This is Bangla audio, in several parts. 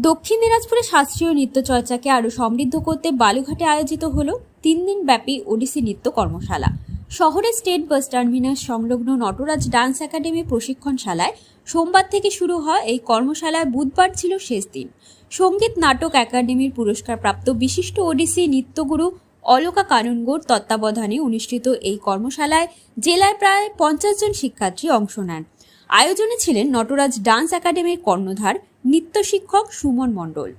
দক্ষিণ দিনাজপুরে শাস্ত্রীয় নৃত্য চর্চাকে আরও সমৃদ্ধ করতে বালুঘাটে আয়োজিত হল 3 দিন ব্যাপী ওডিসি নৃত্য কর্মশালা। শহরের স্টেট বাস টার্মিনাস সংলগ্ন নটরাজ ডান্স একাডেমি প্রশিক্ষণশালায় সোমবার থেকে শুরু হয় এই কর্মশালায় বুধবার ছিল শেষ দিন। সঙ্গীত নাটক একাডেমির পুরস্কারপ্রাপ্ত বিশিষ্ট ওডিসি নৃত্যগুরু অলকা কানুনগোর তত্ত্বাবধানে অনুষ্ঠিত এই কর্মশালায় জেলায় প্রায় 50 জন শিক্ষার্থী অংশ নেন। আয়োজনে ছিলেন নটরাজ ডান্স একাডেমির কর্ণধার নৃত্য শিক্ষক সুমন মণ্ডল।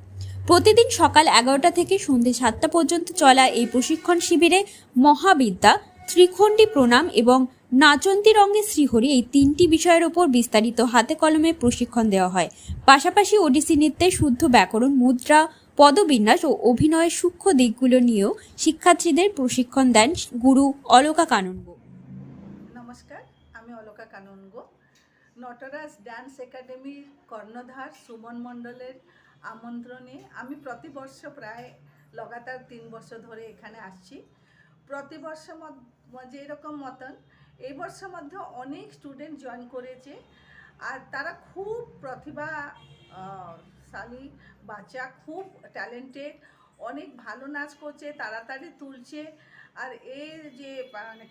প্রতিদিন সকাল 11টা থেকে সন্ধ্যে 7টা পর্যন্ত চলা এই প্রশিক্ষণ শিবিরে মহাবিদ্যা, ত্রিখণ্ডী প্রণাম এবং নাচন্তি রঙে শ্রীহরি এই 3টি বিষয়ের ওপর বিস্তারিত হাতে কলমে প্রশিক্ষণ দেওয়া হয়। পাশাপাশি ওডিসি নৃত্যে শুদ্ধ ব্যাকরণ, মুদ্রা, পদবিন্যাস ও অভিনয়ের সূক্ষ্ম দিকগুলো নিয়েও শিক্ষার্থীদের প্রশিক্ষণ দেন গুরু অলকা কানুনগো। নমস্কার, আমি অলকা কানুনগো। নটরাজ ডান্স একাডেমির কর্ণধার সুমন মণ্ডলের আমন্ত্রণে আমি প্রতিবর্ষ প্রায় লগাতার 3 বছর ধরে এখানে আসছি। প্রতিবর্ষ যেরকম মতন এই বর্ষের মধ্যে অনেক স্টুডেন্ট জয়েন করেছে, আর তারা খুব প্রতিভাশালী বাচ্চা, খুব ট্যালেন্টেড, অনেক ভালো নাচ করছে, তাড়াতাড়ি তুলছে। আর এর যে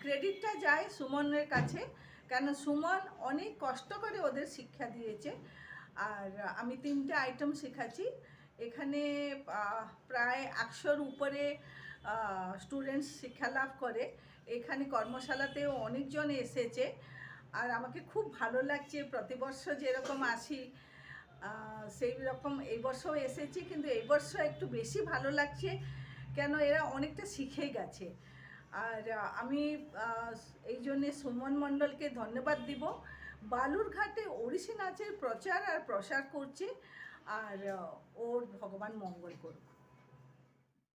ক্রেডিটটা যায় সুমনের কাছে, কেন সুমন অনেক কষ্ট করে ওদের শিক্ষা দিয়েছে। আর আমি 3টে আইটেম শেখাচ্ছি। এখানে প্রায় 100-র উপরে স্টুডেন্টস শিক্ষা লাভ করে। এখানে কর্মশালাতেও অনেকজন এসেছে, আর আমাকে খুব ভালো লাগছে। প্রতিবর্ষ যেরকম আসি সেই রকম এই বছরও এসেছি, কিন্তু এই বছর একটু বেশি ভালো লাগছে, কেন এরা অনেকটা শিখে গেছে। আর আমি এই জন্যে সুমন মণ্ডলকে ধন্যবাদ দিব। বালুরঘাটে ওড়িশি নাচের প্রচার আর প্রসার করছে, আর ওর ভগবান মঙ্গল করুক।